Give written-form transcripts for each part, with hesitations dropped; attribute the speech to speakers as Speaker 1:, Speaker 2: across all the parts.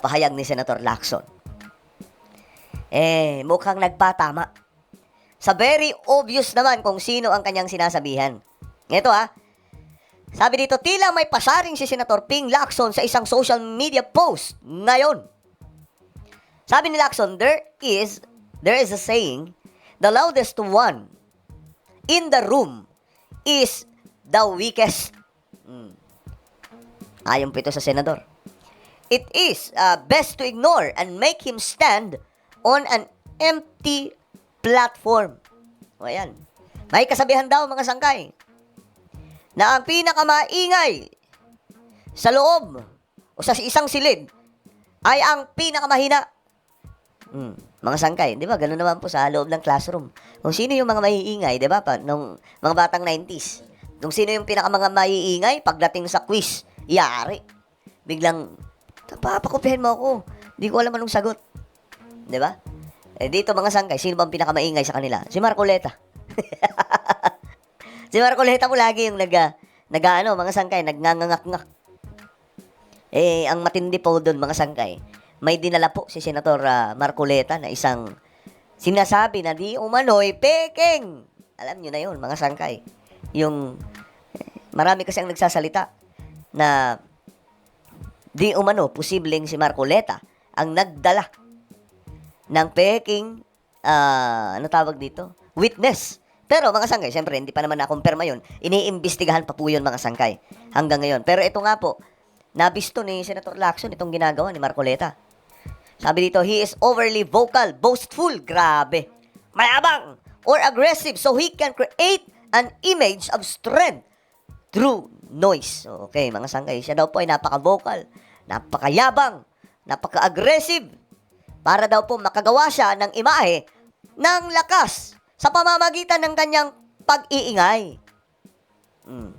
Speaker 1: pahayag ni Senator Lacson. Mukhang nagpatama. Sa very obvious naman kung sino ang kanyang sinasabihan. Ito sabi dito, tila may pasaring si Senator Ping Lacson sa isang social media post ngayon. Sabi ni Lacson, there is a saying, the loudest one in the room is the weakest. Ayon po ito sa senador. It is best to ignore and make him stand on an empty platform. O ayan. May kasabihan daw mga sangkay na ang pinakamaingay sa loob o sa isang silid ay ang pinakamahina. Mga sangkay, di ba? Ganun naman po sa loob ng classroom. Kung sino yung mga maiingay, di ba? Nung mga batang 90s. Kung sino yung mga maiingay, pagdating sa quiz, yari. Biglang, papakupihin mo ako. Di ko alam anong sagot. Di ba? Dito mga sangkay, sino bang pinakamaingay sa kanila? Si Marcoleta. Si Marcoleta po lagi yung mga sangkay, nagnangangak-ngak. Ang matindi po doon, mga sangkay, may dinala po si Senator Marcoleta na isang sinasabi na di umano'y peking. Alam nyo na yun, mga sangkay. Yung, marami kasi ang nagsasalita na di umano, posibleng si Marcoleta ang nagdala ng peking, tawag dito? Witness. Pero mga sangkay, siyempre, hindi pa naman nakumpirma yun. Iniimbestigahan pa po yun, mga sangkay, hanggang ngayon. Pero ito nga po, nabisto ni Senator Lacson itong ginagawa ni Marcoleta. Sabi dito, he is overly vocal, boastful, grabe, mayabang, or aggressive so he can create an image of strength through noise. Okay, mga sangkay, siya daw po ay napaka-vocal, napakayabang, napaka-aggressive, para daw po makagawa siya ng imahe ng lakas sa pamamagitan ng kanyang pag-iingay.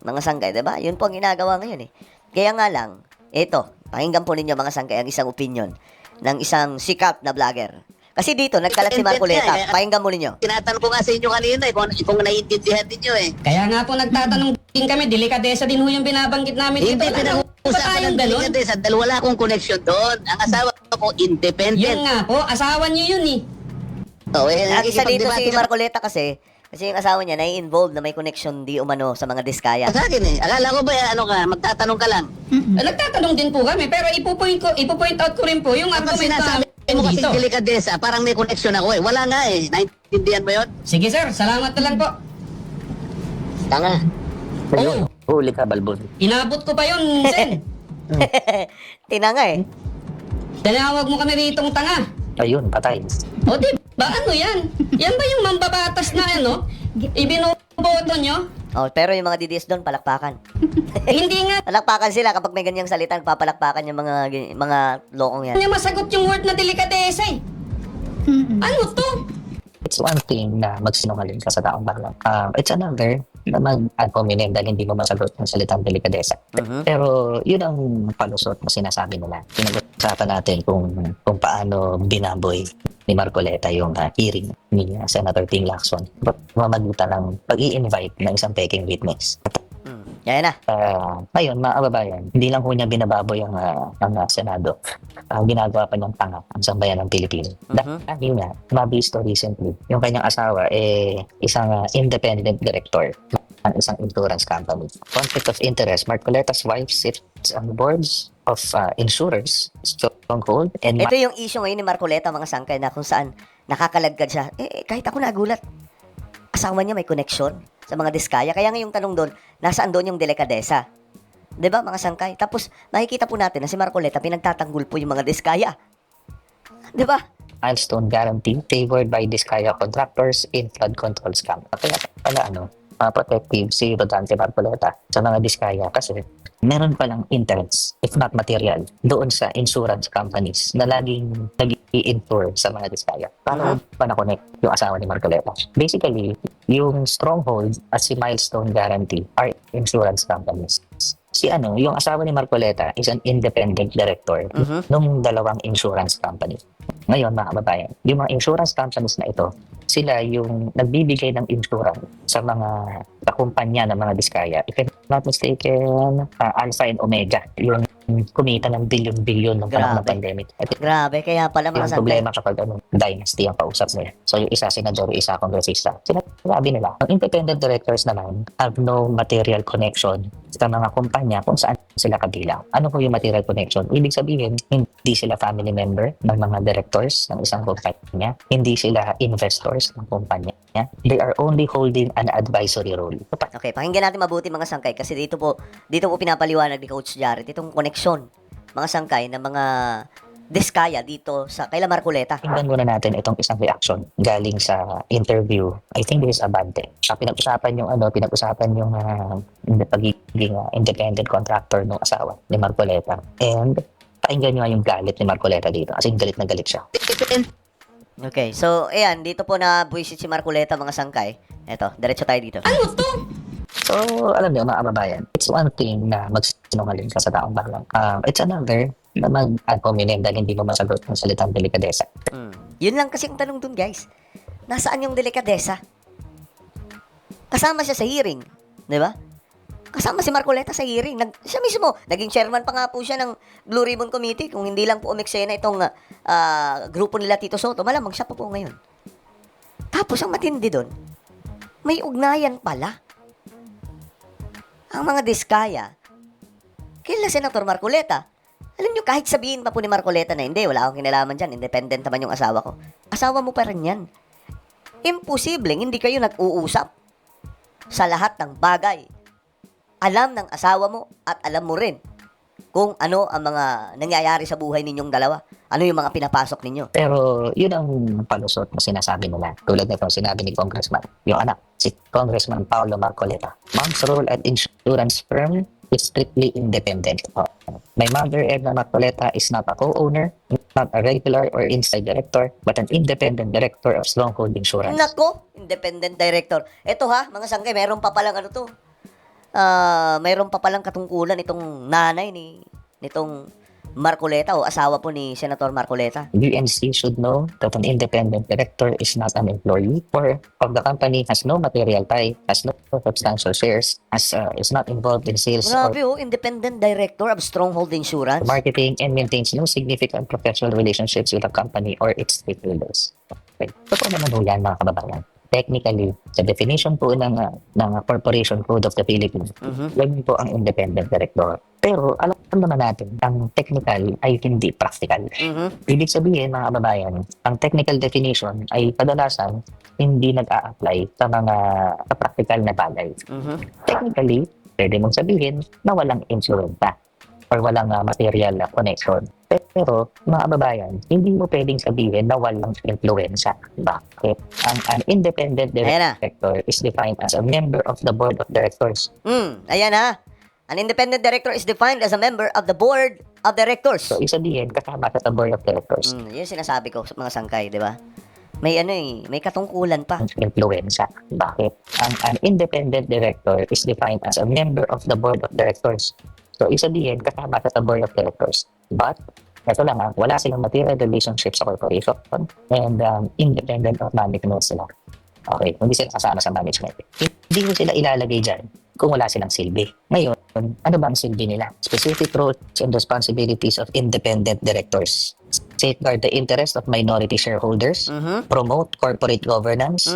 Speaker 1: Mga sangkay, diba? Yun po ang ginagawa ngayon Kaya nga lang, ito, pakinggan po ninyo mga sangkay ang isang opinion ng isang sikat na vlogger. Kasi dito, nagkalat si Marcoleta. Pakinggan mo ninyo.
Speaker 2: Tinatanong ko nga sa inyo kanina kung naiintindihan ninyo
Speaker 3: Kaya nga po nagtatanong din kami, delikadesa din ho yung binabanggit namin
Speaker 2: Hindi
Speaker 3: dito.
Speaker 2: pinag-uusapan ng delikadesa dahil wala akong connection doon. Ang asawa ko, independent.
Speaker 3: Yun nga po, asawa niyo yun
Speaker 1: At isa dito si Marcoleta kasi yung asawa niya nai-involved na may connection di umano sa mga diskaya.
Speaker 2: Sa akin Akala ko ba magtatanong ka lang?
Speaker 3: Nagtatanong din po kami, pero ipo-point out ko rin po yung
Speaker 2: Kapag
Speaker 3: argument
Speaker 2: sinasabi mo kasi
Speaker 3: dito.
Speaker 2: delikadesa, parang may connection ako Wala nga Naintindihan mo yun?
Speaker 3: Sige sir, salamat na lang po.
Speaker 2: Tanga.
Speaker 3: Oo.
Speaker 4: Huli ka, balbon.
Speaker 3: Inabot ko pa yun, Sen.
Speaker 1: Tinanga
Speaker 3: Tinawag mo kami ritong tanga.
Speaker 4: Ayun, patay.
Speaker 3: O di ba ano yan? Yan ba yung mambabatas na ibinoboto nyo?
Speaker 1: Pero yung mga DDS doon, palakpakan.
Speaker 3: Hindi nga
Speaker 1: Palakpakan sila kapag may ganyang salita, papalakpakan yung mga lokong yan.
Speaker 3: niya masagot yung word na delikadesa Ano to?
Speaker 4: It's one thing na magsinungaling ka sa taong bayan. It's another na mag-ad hominem dahil hindi mo masagot ng salitang delikadesa. Pero yun ang palusot na sinasabi nila. Pinag-usapan natin kung paano binaboy ni Marcoleta yung hearing ni Senator Ping Lacson. Mamagitan ng pag-i-invite ng isang peking witness.
Speaker 1: Yan na.
Speaker 4: Ngayon, mga kababayan, hindi lang ho niya binababoy ang Senado. Ginagawa pa niyang tanga ang sambayan ng Pilipino. Dahil nga, mabisto recently, yung kanyang asawa, isang independent director ng isang insurance company. Conflict of interest, Marcoleta's wife sits on boards of insurers, Stronghold, and
Speaker 1: Ito yung issue ngayon ni Marcoleta, mga sangkay, na kung saan nakakalagkad siya. Kahit ako nagulat. Asawa niya may connection sa mga diskaya. Kaya ngayong tanong doon, nasaan doon yung delikadesa? 'Di ba, mga sangkay? Tapos, nakikita po natin na si Marcoleta, pinagtatanggol po yung mga diskaya. 'Di ba?
Speaker 4: milestone guarantee favored by Diskaya contractors in flood control scam. Kaya pala protective si Rodante Marcoleta sa mga Diskaya kasi meron palang interest, if not material, doon sa insurance companies na laging nag-i-insure sa mga Diskaya. Paano pa na-connect yung asawa ni Marcoleta? Basically, yung Stronghold at si Milestone Guarantee are insurance companies. Yung asawa ni Marcoleta is an independent director nung dalawang insurance company. Ngayon, mga kababayan, yung mga insurance companies na ito, sila yung nagbibigay ng insurance sa mga kakumpanya ng mga Diskaya. If I'm not mistaken, Alpha and Omega, yung kumita ng bilyon-bilyon ng panahon ng
Speaker 1: Grabe.
Speaker 4: pandemic. At
Speaker 1: Grabe, kaya pala mga
Speaker 4: yung
Speaker 1: sangkay.
Speaker 4: problema kapag dynasty ang kausap nila. So yung isa senador, isa kongresista. Sinasabi nila, ang independent directors naman have no material connection sa mga kumpanya kung saan sila kabilang. Ano po yung material connection? Ibig sabihin, hindi sila family member ng mga directors ng isang kumpanya. Hindi sila investors ng kumpanya. They are only holding an advisory role.
Speaker 1: Okay, pakinggan natin mabuti mga sangkay kasi dito po pinapaliwanag ni Coach Jared itong koneksyon mga sangkay ng mga diskaya dito sa kaila Marcoleta.
Speaker 4: Tingnan muna natin itong isang reaction galing sa interview. I think this is Abante. Pinag-usapan yung pagiging independent contractor ng asawa ni Marcoleta. And pakinggan nyo nga yung galit ni Marcoleta dito. Kasi galit na galit siya.
Speaker 1: Okay, so ayan, dito po na buwisit si Marcoleta mga sangkay. Eto, diretso tayo dito.
Speaker 3: Ano to?
Speaker 4: So, alam niyo mga kababayan, it's one thing na magsinungaling ka sa taong balang. It's another na mag-ad hominem dahil hindi mo masagot ng salitang delikadesa.
Speaker 1: Yun lang kasi ang tanong dun, guys. Nasaan yung delikadesa? Kasama siya sa hearing, di ba? Kasama si Marcoleta sa hearing. Siya mismo, naging chairman pa nga po siya ng Blue Ribbon Committee. Kung hindi lang po umeksena itong grupo nila Tito Soto, malamang siya pa po ngayon. Tapos ang matindi doon, may ugnayan pala. Ang mga diskaya, kila Senator Marcoleta. Alam nyo, kahit sabihin pa po ni Marcoleta na hindi, wala akong kinalaman dyan, independent naman yung asawa ko. Asawa mo pa rin yan. Imposibleng hindi kayo nag-uusap sa lahat ng bagay. Alam ng asawa mo at alam mo rin kung ano ang mga nangyayari sa buhay ninyong dalawa. Ano yung mga pinapasok ninyo.
Speaker 4: Pero yun ang palusot na sinasabi nila. Tulad na itong sinabi ni Congressman, yung anak, si Congressman Paolo Marcoleta. Mom's role at insurance firm is strictly independent. My mother, Edna Marcoleta, is not a co-owner, not a regular or inside director, but an independent director of Stronghold Insurance.
Speaker 1: Nako, independent director. Ito ha, mga sangkay, meron pa palang mayroon pa palang katungkulan itong nanay nitong Marcoleta o asawa po ni Senator Marcoleta.
Speaker 4: UNC should know that an independent director is not an employee or of the company, has no material tie, has no substantial shares, is not involved in sales or
Speaker 1: Grabe independent director of Stronghold Insurance.
Speaker 4: marketing, and maintains no significant professional relationships with the company or its stakeholders. Okay. Totoo naman ho yan mga kababayan. Technically, sa definition po ng Corporation Code of the Philippines, yan po ang independent director. Pero alam naman natin, ang technical ay hindi practical. Ibig sabihin mga kababayan, ang technical definition ay kadalasan hindi nag-a-apply sa mga practical na bagay. Technically, pwede mong sabihin na walang insurance or walang material connection. Pero, mga kababayan, hindi mo pwedeng sabihin na walang influensya. Bakit? An independent director is defined as a member of the board of directors.
Speaker 1: Ayan ha. An independent director is defined as a member of the board of directors.
Speaker 4: So, isabihin, kasama sa board of directors.
Speaker 1: Yun sinasabi ko sa mga sangkay, di ba? May may katungkulan pa.
Speaker 4: Influensya. Bakit? An independent director is defined as a member of the board of directors. So, isabihin, kasama sa board of directors. But, ito lang wala silang material relationship sa corporation and independent of management sila. Okay, hindi sila kasama sa management. Hindi mo sila ilalagay dyan kung wala silang silbi. Ngayon, ano ba ang silbi nila? Specific roles and responsibilities of independent directors. Safeguard the interest of minority shareholders, promote corporate governance,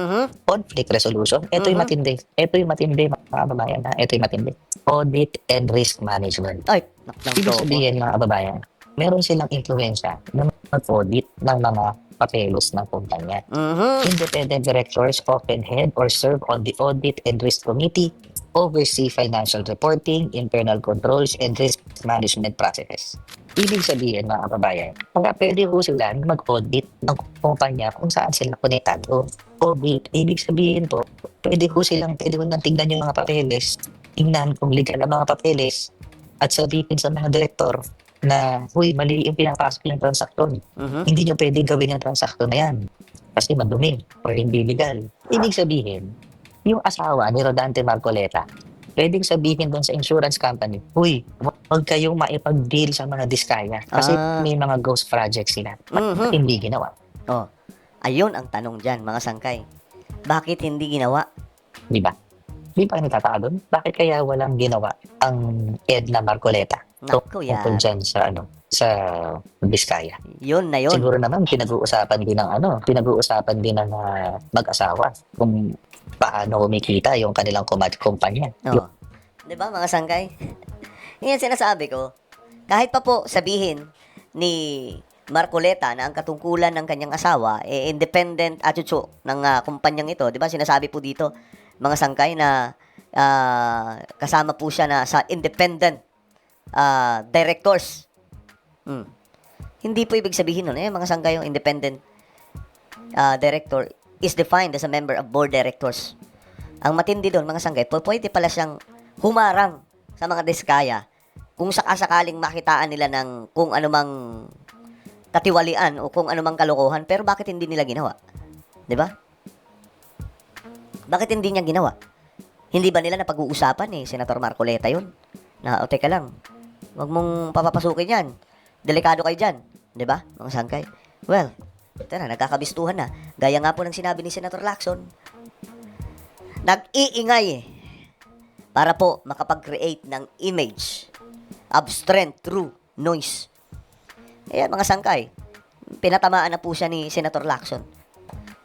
Speaker 4: conflict resolution. Ito yung matindi. Ito yung matindi, mga kababayan. Ito yung matindi. Audit and risk management.
Speaker 1: Ay,
Speaker 4: Ibig sabihin, mga kababayan, meron silang influensya na mag-audit ng mga papeles ng kumpanya. Independent directors often head or serve on the Audit and Risk Committee, oversee financial reporting, internal controls, and risk management processes. Ibig sabihin, mga kababayan, pwede ho sila mag-audit ng kumpanya kung saan sila konektado. Audit, ibig sabihin po, pwede ho nang tignan yung mga papeles, tingnan kung legal ang mga papeles, at sabihin sa mga direktor na, mali yung pinapasok yung transaksyon. Hindi nyo pwede gawin yung transaksyon na yan kasi madumi or hindi legal. Ibig sabihin, yung asawa ni Rodante Marcoleta, pwedeng sabihin doon sa insurance company, huwag kayong maipag-deal sa mga diskaya kasi may mga ghost projects sila. Bakit hindi ginawa?
Speaker 1: Ayun ang tanong dyan, mga sangkay. Bakit hindi ginawa?
Speaker 4: Di ba? Di ba nagtataka doon? Bakit kaya walang ginawa ang Edna Marcoleta?
Speaker 1: Naku,
Speaker 4: tungkol
Speaker 1: yan.
Speaker 4: dyan sa sa Biskaya.
Speaker 1: Yun na yun.
Speaker 4: Siguro naman pinag-uusapan din ng mag-asawa kung paano kumikita yung kanilang kumpanya.
Speaker 1: Oo. 'Di ba, mga sangkay? Yan sinasabi ko. Kahit pa po sabihin ni Marcoleta na ang katungkulan ng kanyang asawa independent atutso ng kumpanyang ito, 'di ba? Sinasabi po dito mga sangkay na kasama po siya na sa independent directors. Hindi po ibig sabihin nun, mga sangkay, yung independent director is defined as a member of board directors. Ang matindi doon, mga sangkay, pwede pala siyang humarang sa mga diskaya kung sakasakaling makitaan nila ng kung anumang katiwalian o kung anumang kalokohan, pero bakit hindi nila ginawa? 'Di ba? Bakit hindi niya ginawa? Hindi ba nila napag-uusapan Senator Marcoleta yun? Na, o teka lang, wag mong papapasukin yan. Delikado kayo dyan. 'Di ba, mga sangkay? Well, ito na, nagkakabistuhan na. Gaya nga po ng sinabi ni Senator Lacson, nag-iingay para po makapag-create ng image of strength through noise. Ayan, mga sangkay, pinatamaan na po siya ni Senator Lacson.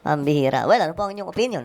Speaker 1: Ang bihira. Well, ano po ang inyong opinion?